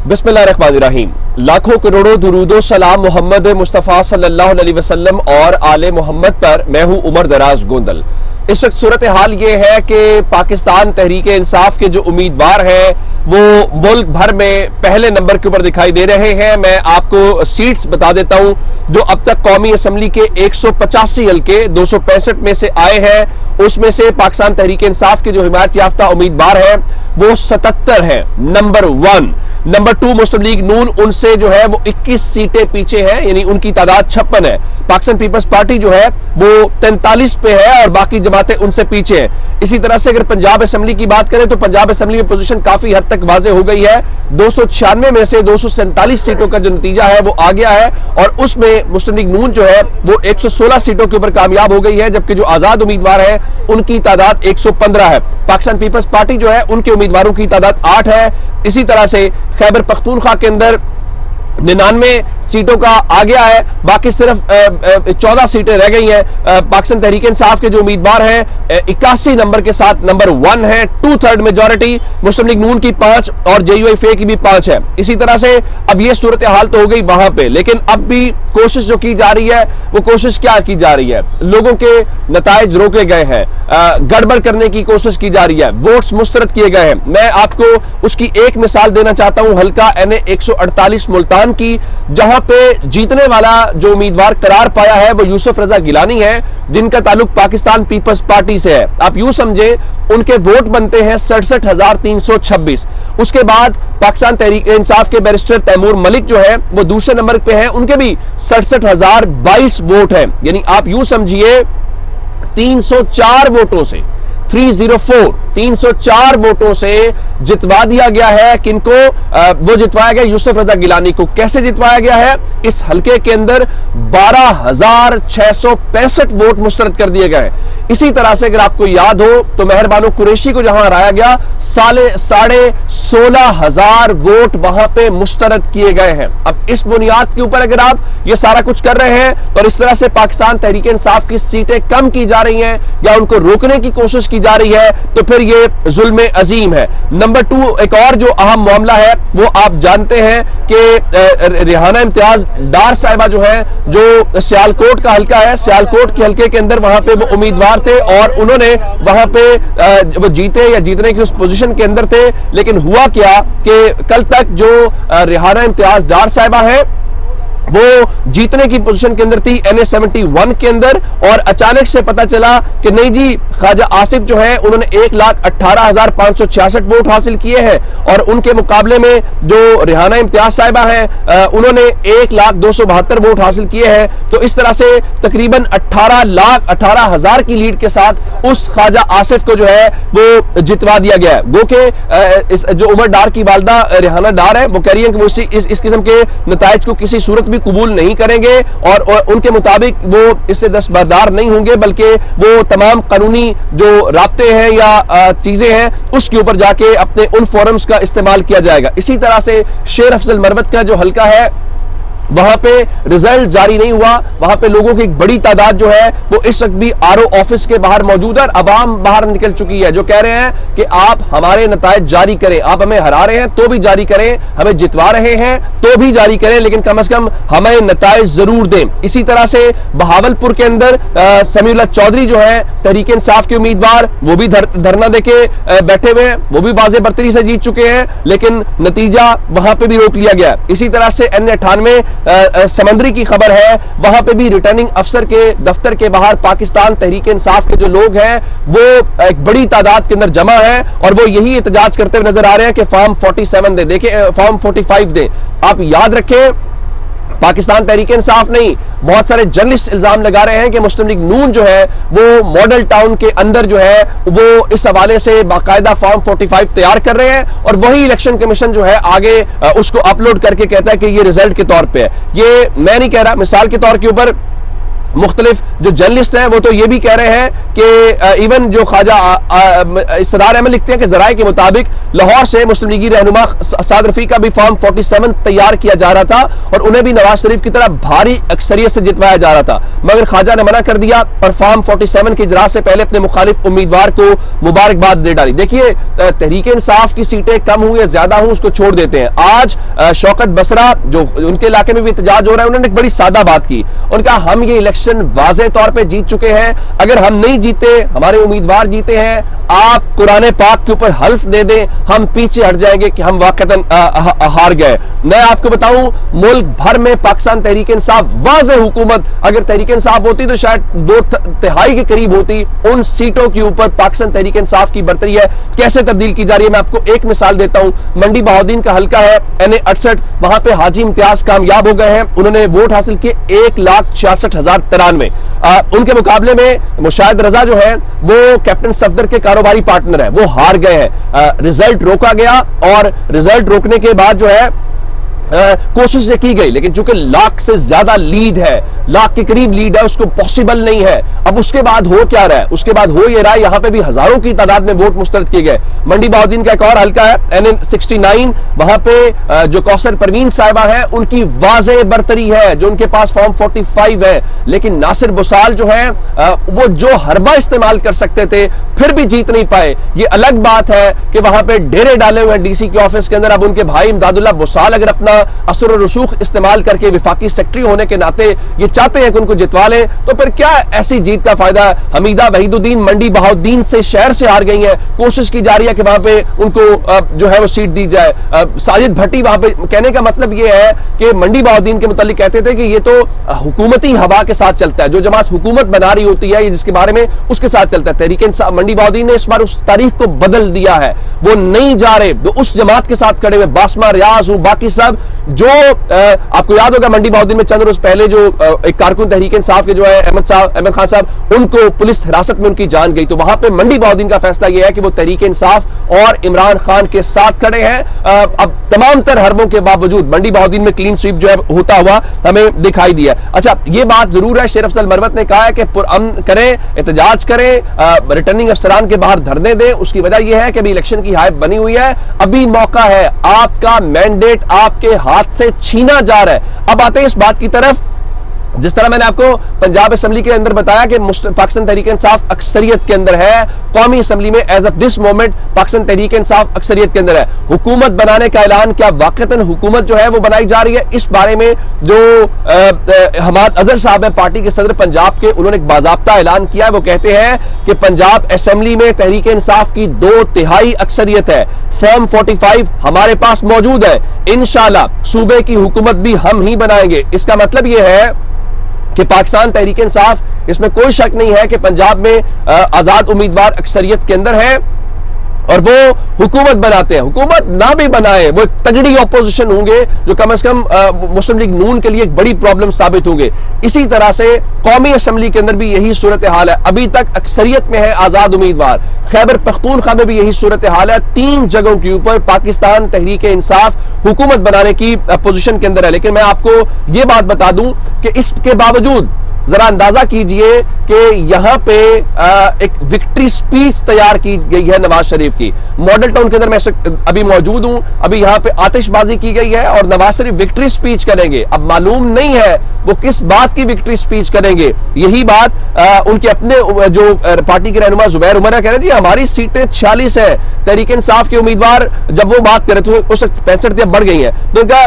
बिस्मिल्लाहिर्रहमानिर्रहीम। लाखों करोड़ों दुरूदो सलाम मोहम्मद मुस्तफ़ा सल्लल्लाहु अलैहि वसल्लम और आले मोहम्मद पर। मैं हूं उमर दराज गोंदल। इस वक्त सूरत हाल ये है कि पाकिस्तान तहरीक इंसाफ के जो उम्मीदवार हैं वो मुल्क भर में पहले नंबर के ऊपर दिखाई दे रहे हैं। मैं आपको सीट्स बता देता हूं जो अब तक कौमी असम्बली के 185 हल्के 265 में से आए हैं। उसमें से पाकिस्तान तहरीक इंसाफ के जो हिमायत याफ्ता उम्मीदवार हैं वो 77 हैं। नंबर 1। नंबर 2 मुस्लिम लीग नून, उनसे जो है वो 21 सीटें पीछे हैं, यानी उनकी तादाद 56 है। पाकिस्तान पीपल्स पार्टी जो है वो 43 पे है और बाकी जमातें उनसे पीछे हैं। इसी तरह से अगर पंजाब असेंबली की बात करें तो पंजाब असेंबली में पोजीशन काफी हद तक वाजे हो गई है। 296 में से 247 सीटों का जो नतीजा है वो आ गया है और उसमें मुस्लिम लीग नून जो है वो 116 सीटों के ऊपर कामयाब हो गई है, जबकि जो आजाद उम्मीदवार है उनकी तादाद 115 है। पाकिस्तान पीपल्स पार्टी जो है उनके उम्मीदवारों की तादाद 8 है। इसी तरह से खैबर पख्तूनख्वा के अंदर 99 सीटों का आ गया है, बाकी सिर्फ 14 सीटें रह गई हैं। पाकिस्तान तहरीक इंसाफ के जो उम्मीदवार हैं 81 नंबर के साथ नंबर 1 है। 2/3 मेजॉरिटी मुस्लिम लीग नून की 5 और JUIF की भी 5 है। इसी तरह से अब ये सूरत हाल तो हो गई वहां पे, लेकिन अब भी कोशिश जो की जा रही है वो कोशिश क्या की जा रही है, लोगों के नताइज रोके गए हैं, गड़बड़ करने की कोशिश की जा रही है, वोट्स मुस्तरद किए गए हैं। मैं आपको उसकी एक मिसाल देना चाहता हूं हल्का NA 148 मुल्तान की, जहां पे जीतने वाला जो उम्मीदवार करार पाया है वो यूसुफ रजा गिलानी है, जिनका ताल्लुक पाकिस्तान पीपल्स पार्टी से है। आप यूं समझे उनके वोट बनते हैं 67,326। उसके बाद पाकिस्तान तहरीक इंसाफ के बैरिस्टर तैमूर मलिक जो है वो दूसरे नंबर पे हैं, उनके भी 67,022 वोट हैं। यानी आप यूं समझिए 304 वोटों से 304 वोटों से जितवा दिया गया है। किनको वो जितवाया गया? यूसुफ रजा गिलानी को। कैसे जितवाया गया है? इस हल्के के अंदर 12,665 वोट मुस्तरद कर दिए गए। इसी तरह से अगर आपको याद हो तो मेहरबानो कुरैशी को जहां हराया गया 16,500 वोट वहां पे मुस्तरद किए गए हैं। अब इस बुनियाद के ऊपर अगर आप ये सारा कुछ कर रहे हैं और इस तरह से पाकिस्तान तहरीक इंसाफ की सीटें कम की जा रही हैं या उनको रोकने की कोशिश की जा रही है तो फिर ये जुल्म अजीम है। नंबर 2 एक और जो अहम मामला है वो आप जानते हैं कि रिहाना इम्तियाज डार साहिबा जो है, जो सियालकोट का हल्का है, सियालकोट के हल्के के अंदर वहां पे वो उम्मीदवार थे और उन्होंने वहां पे वो जीते या जीतने की उस पोजीशन के अंदर थे। लेकिन हुआ क्या कि कल तक जो रिहाना इम्तियाज डार साहिबा है वो जीतने की पोजीशन के अंदर थी NA 71 के अंदर, और अचानक से पता चला कि नहीं जी, ख्वाजा आसिफ जो है उन्होंने 1,18,566 वोट हासिल किए हैं और उनके मुकाबले में जो रिहाना इम्तियाज साहिबा है उन्होंने 1,02,72 वोट हासिल किए हैं। तो इस तरह से तकरीबन 18,18,000 की लीड के साथ उस ख्वाजा आसिफ को जो है वो जितवा दिया गया है। गो के जो उमर डार की वालदा रिहाना डार है वो कह रही है कि वो इस किस्म के नताइज को किसी सूरत भी कबूल नहीं करेंगे और उनके मुताबिक वो इससे दस्तबरदार नहीं होंगे, बल्कि वो तमाम कानूनी जो राब्ते हैं या चीजें हैं उसके ऊपर जाके अपने उन फोरम्स का इस्तेमाल किया जाएगा। इसी तरह से शेर अफजल मरवत का जो हल्का है वहां पे रिजल्ट जारी नहीं हुआ। वहां पे लोगों की एक बड़ी तादाद जो है वो इस वक्त भी RO ऑफिस के बाहर मौजूद है और अवाम बाहर निकल चुकी है, जो कह रहे हैं कि आप हमारे नताइज जारी करें, आप हमें हरा रहे हैं तो भी जारी करें, हमें जितवा रहे हैं तो भी जारी करें, लेकिन कम से कम हमें नताइज जरूर दें। इसी तरह से बहावलपुर के अंदर समीउल्लाह चौधरी जो है तहरीक इंसाफ के उम्मीदवार, वो भी धरना देके बैठे हुए हैं, वो भी वाज़े बर्तरी से जीत चुके हैं, लेकिन नतीजा वहां पे भी रोक लिया गया। इसी तरह से NA 98 समंदरी की खबर है, वहां पे भी रिटर्निंग अफसर के दफ्तर के बाहर पाकिस्तान तहरीक इंसाफ के जो लोग हैं वो एक बड़ी तादाद के अंदर जमा है और वो यही एहतजाज करते हुए नजर आ रहे हैं कि फॉर्म 47 दे, देखिए फॉर्म 45 दे। आप याद रखें पाकिस्तान तहरीक इंसाफ नहीं, बहुत सारे जर्नलिस्ट इल्जाम लगा रहे हैं कि मुस्लिम लीग नून जो है वो मॉडल टाउन के अंदर जो है वो इस हवाले से बाकायदा फॉर्म 45 तैयार कर रहे हैं और वही इलेक्शन कमीशन जो है आगे उसको अपलोड करके कहता है कि ये रिजल्ट के तौर पे है। ये मैं नहीं कह रहा, मिसाल के तौर के ऊपर मुख्तलिफ जो जर्नलिस्ट हैं वो तो ये भी कह रहे हैं कि इवन जो ख्वाजा इसरार अहमद लिखते हैं कि जराए के मुताबिक लाहौर से मुस्लिम लीगी रहनुमा साद रफीक का भी फॉर्म 47 तैयार किया जा रहा था और उन्हें भी नवाज शरीफ की तरह भारी अक्सरियत से जितवाया जा रहा था, मगर ख्वाजा ने मना कर दिया और फॉर्म 47 के इजरात से पहले अपने मुखालिफ उम्मीदवार को मुबारकबाद दे डाली। देखिए, तहरीक इंसाफ की सीटें कम हुई या ज्यादा हुई उसको छोड़ देते हैं। आज शौकत बसरा जो उनके इलाके में भी एहतजाज हो रहा है, उन्होंने एक बड़ी सादा बात की, उनका हम ये इलेक्शन वाज़े तौर पे जीत चुके हैं, अगर हम नहीं जीते, हमारे उम्मीदवार जीते हैं, आप कुरान पाक के ऊपर हल्फ दे दें, हम पीछे हट जाएंगे कि हम वाकईतन हार गए। मैं आपको बताऊं, मुल्क भर में पाकिस्तान तहरीक इंसाफ वाज़े हुकूमत, अगर तहरीक इंसाफ होती तो शायद 2/3 के करीब होती। उन सीटों के ऊपर पाकिस्तान तहरीक इंसाफ की बर्तरी है। कैसे तब्दील की जा रही है, मैं आपको एक मिसाल देता हूं। मंडी बहाउद्दीन का हल्का है NA 68, वहां पे हाजी इम्तियाज कामयाब हो गए हैं, उन्होंने वोट हासिल किए 1,66,093। उनके मुकाबले में मुशाहिद रजा जो है वो कैप्टन सफदर के कारोबारी पार्टनर है, वो हार गए हैं। रिजल्ट रोका गया और रिजल्ट रोकने के बाद जो है कोशिश की गई, लेकिन चूंकि लाख से ज्यादा लीड है, लाख के करीब लीड है, उसको पॉसिबल नहीं है। अब उसके बाद हो क्या रहा है, उसके बाद हो ये रहा है, यहां पे भी हजारों की तादाद में वोट मुस्तरद किए गए। मंडी बहाउद्दीन का एक और हल्का है NN 69, वहां पे जो कौसर परवीन साहिबा है उनकी वाज़े बर्तरी है, जो उनके पास फॉर्म 45 है, लेकिन नासिर बुसाल जो है वो जो हरबा इस्तेमाल कर सकते थे फिर भी जीत नहीं पाए। ये अलग बात है कि वहां पे डेरे डाले हुए हैं DC के ऑफिस के अंदर। अब उनके भाई इमदादुल्लाह बुसाल अगर अपना असर और रसूख इस्तेमाल करके विफाकी सेक्रेटरी होने के नाते ये चाहते हैं कि उनको जितवा लें, तो फिर क्या ऐसी जीत का फायदा है। हमीदा वहीदुद्दीन मंडी बहाउद्दीन से शहर से हार गई है, कोशिश की जा रही है कि वहां पे उनको जो है वो सीट दी जाए। साजिद भट्टी वहां पे, कहने का मतलब ये है कि मंडी बहाउद्दीन के मुतालिक कहते थे कि ये तो हुकूमती हवा के साथ चलता है, जो जमात हुकूमत बना रही होती है जिसके बारे में उसके साथ चलता है। तहरीक इंसाफ मंडी बहाउद्दीन ने इस बार उस तारीख को बदल दिया है, वो नहीं जा रहे, वो उस जमात के साथ खड़े हुए, बासमा रियाज बाकी सब जो आपको याद होगा मंडी बहाउद्दीन में चंद रोज पहले जो एक कारकुन तहरीक इंसाफ के जो है अहमद खान साहब, उनको पुलिस हिरासत में उनकी जान गई। तो वहां पे मंडी बहाउद्दीन का फैसला यह है कि वो तहरीक इंसाफ और इमरान खान के साथ खड़े हैं। अब तमाम तर हरबों के बावजूद मंडी बहाउद्दीन में क्लीन स्वीप जो है होता हुआ हमें दिखाई दिया। अच्छा, ये बात जरूर है, शेर अफजल मरवत ने कहा है कि पुरअमन करें, एहतजाज करें, रिटर्निंग अफसरान के बाहर धरने दें। उसकी वजह यह है कि अभी इलेक्शन की हाइप बनी हुई है, अभी मौका है, आपका मैंडेट आपके हाथ से छीना जा रहा है। अब आते हैं इस बात की तरफ, जिस तरह मैंने आपको पंजाब असेंबली के अंदर बताया कि पाकिस्तान तहरीक इंसाफ अक्सरियत के अंदर है, कौमी असेंबली में as of this moment Pakistan Tehreek Insaf अक्सरियत के अंदर है। हुकूमत बनाने का ऐलान, क्या वाकईतन हुकूमत जो है वो बनाई जा रही है, इस बारे में जो हमाद अजहर साहब है पार्टी के सदर पंजाब के, उन्होंने एक बाज़ाब्ता ऐलान किया है। वो कहते हैं कि पंजाब असेंबली में तहरीक इंसाफ की 2/3 अक्सरियत है, फॉर्म 45 हमारे पास मौजूद है, इंशाल्लाह सूबे की हुकूमत भी हम ही बनाएंगे। इसका मतलब यह है कि पाकिस्तान तहरीक इंसाफ, इसमें कोई शक नहीं है कि पंजाब में आजाद उम्मीदवार अक्सरियत के अंदर है और वो हुकूमत बनाते हैं। हुकूमत ना भी बनाए, वो तगड़ी ऑपोजिशन होंगे जो कम से कम मुस्लिम लीग नून के लिए एक बड़ी प्रॉब्लम साबित होंगे। इसी तरह से कौमी असेंबली के अंदर भी यही सूरत हाल है, अभी तक अक्सरियत में है आजाद उम्मीदवार। खैबर पख्तूनख्वा में भी यही सूरत हाल है, 3 जगहों के ऊपर पाकिस्तान तहरीक इंसाफ हुकूमत बनाने की पोजीशन के अंदर है। लेकिन मैं आपको ये बात बता दूं कि इसके बावजूद जरा अंदाजा कीजिए कि यहां पे एक विक्ट्री स्पीच तैयार की गई है नवाज शरीफ की। मॉडल टाउन के अंदर मैं अभी मौजूद हूं, अभी यहां पे आतिशबाजी की गई है और नवाज शरीफ विक्ट्री स्पीच करेंगे। अब मालूम नहीं है वो किस बात की विक्ट्री स्पीच करेंगे। यही बात उनके अपने जो पार्टी के रहनुमा जुबैर उमर कह रहे हैं, जी हमारी सीटें 46 है, तहरीक इंसाफ के उम्मीदवार जब वो बात करे तो उस 65 बढ़ गई है, तो उनका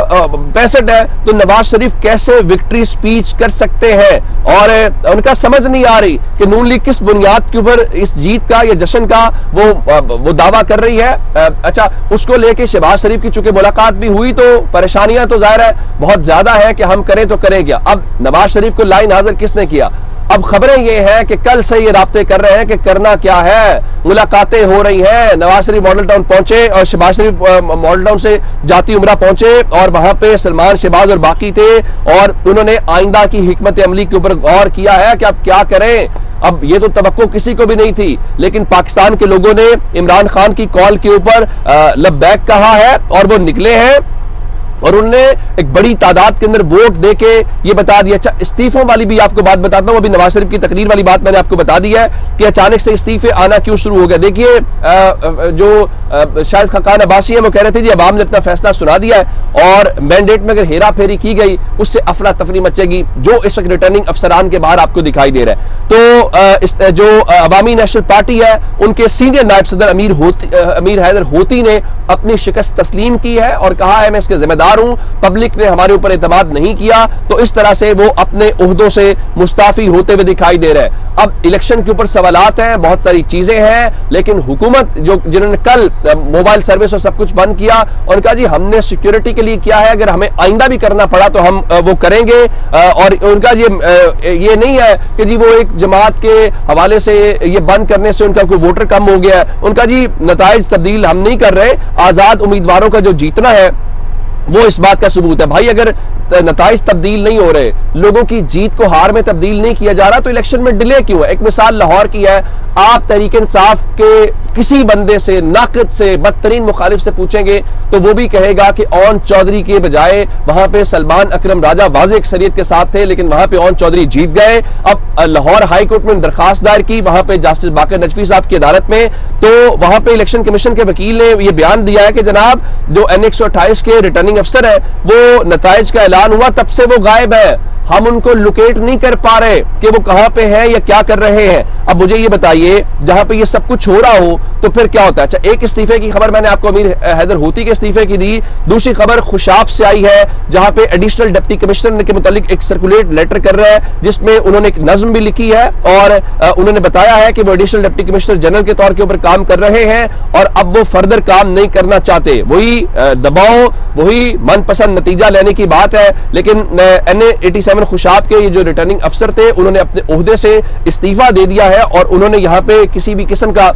65 है, तो नवाज शरीफ कैसे विक्ट्री स्पीच कर सकते हैं। और उनका समझ नहीं आ रही कि नून लीग किस बुनियाद के ऊपर इस जीत का या जश्न का वो दावा कर रही है। अच्छा, उसको लेके शहबाज शरीफ की चूंकि मुलाकात भी हुई तो परेशानियां तो जाहिर है बहुत ज्यादा है कि हम करें तो करें क्या। अब नवाज शरीफ को लाइन हाजिर किसने किया? अब खबरें ये हैं कि कल से ये राब्ते कर रहे हैं कि करना क्या है, मुलाकातें हो रही हैं। नवाज शरीफ मॉडल टाउन पहुंचे और शहबाज शरीफ मॉडल टाउन से जाती उमरा पहुंचे और वहां पे सलमान शहबाज और बाकी थे और उन्होंने आइंदा की हिकमत अमली के ऊपर गौर किया है कि अब क्या करें। अब ये तो तवक्को किसी को भी नहीं थी, लेकिन पाकिस्तान के लोगों ने इमरान खान की कॉल के ऊपर लब्बैक कहा है और वो निकले हैं और उन्होंने एक बड़ी तादाद के अंदर वोट देके ये बता दिया। अच्छा, इस्तीफों वाली भी आपको बात बताता हूं। अभी नवाज शरीफ की तकरीर वाली बात मैंने आपको बता दी है कि अचानक से इस्तीफे आना क्यों शुरू हो गया। देखिए, जो शायद खकान अब्बासी है वो कह रहे थे जी अवाम ने अपना फैसला सुना दिया है और मैंडेट में अगर हेरा फेरी की गई उससे अफरा तफरी मचेगी, जो इस वक्त रिटर्निंग अफसरान के बाहर आपको दिखाई दे रहा है। तो जो अवामी नेशनल पार्टी है उनके सीनियर नायब सदर अमीर हैदर होती ने अपनी शिकस्त तस्लीम की है और कहा है मैं इसके जिम्मेदार हूं, पब्लिक ने हमारे ऊपर एतमाद नहीं किया। तो इस तरह से वो अपने ओहदों से मुस्ताफी होते हुए दिखाई दे रहे हैं। अब इलेक्शन के ऊपर सवालात हैं, बहुत सारी चीजें हैं, लेकिन हुकूमत जिन्होंने कल मोबाइल सर्विस और सब कुछ बंद किया और कहा जी हमने सिक्योरिटी के लिए किया है, अगर हमें आइंदा भी करना पड़ा तो हम वो करेंगे। और उनका ये नहीं है कि जी वो एक जमात के हवाले से ये बंद करने से उनका कोई वोटर कम हो गया है। उनका जी नताइज तब्दील हम नहीं कर रहे, आजाद उम्मीदवारों का जो जीतना है वो इस बात का सबूत है। भाई अगर नताइज तब्दील नहीं हो रहे, लोगों की जीत को हार में तब्दील नहीं किया जा रहा, तो इलेक्शन में डिले क्यों है? एक मिसाल लाहौर की है। आप तहरीक इंसाफ के किसी बंदे से, नाक़िद से, बदतरीन मुखालिफ से पूछेंगे तो वो भी कहेगा कि ओन चौधरी के बजाय वहां पे सलमान अकरम राजा वाज़ेह अक्सरियत के साथ थे, लेकिन वहां पे ओन चौधरी जीत गए। अब लाहौर हाई कोर्ट में दरखास्त दायर की, वहां पे जस्टिस बाकर नजफी साहब की अदालत में, तो वहां पे इलेक्शन कमीशन के वकील ने यह बयान दिया है कि जनाब जो N128 के रिटर्निंग अफसर है वो नताइज का ऐलान हुआ तब से वो गायब है, हम उनको लोकेट नहीं कर पा रहे कि वो कहां पे हैं या क्या कर रहे हैं। अब मुझे ये बताइए, जहां पे ये सब कुछ हो रहा हो तो फिर क्या होता है? अच्छा, एक इस्तीफे की खबर मैंने आपको अमीर हैदर होती के इस्तीफे की दी, दूसरी खबर खुशाब से आई है जहां पे एडिशनल डिप्टी कमिश्नर के मुतालिक एक सर्कुलेट लेटर कर रहा है जिसमें उन्होंने एक नज्म भी लिखी है और उन्होंने बताया है कि वो एडिशनल डिप्टी कमिश्नर जनरल के तौर के ऊपर काम कर रहे हैं और अब वो फर्दर काम नहीं करना चाहते। वही दबाव, वही मनपसंद नतीजा लेने की बात है। लेकिन N87 खुशाब के ये जो रिटर्निंग अफसर थे उन्होंने अपने ओहदे से इस्तीफा दे दिया है और उन्होंने यहां पे किसी भी किस्म का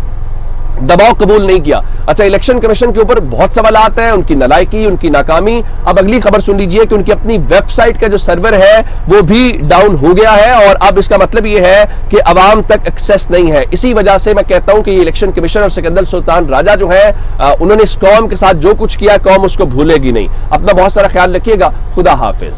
दबाव कबूल नहीं किया। अच्छा, इलेक्शन कमीशन के ऊपर बहुत सवाल आते हैं, उनकी नालायकी, उनकी नाकामी। अब अगली खबर सुन लीजिए कि उनकी अपनी वेबसाइट का जो सर्वर है वो भी डाउन हो गया है और अब इसका मतलब ये है कि अवाम तक एक्सेस नहीं है। इसी वजह से मैं कहता हूं कि ये इलेक्शन कमीशन और सिकंदर सुल्तान राजा जो है उन्होंने इस कौम के साथ जो कुछ किया, कौम उसको भूलेगी नहीं। अपना बहुत सारा ख्याल रखिएगा। खुदा हाफिज।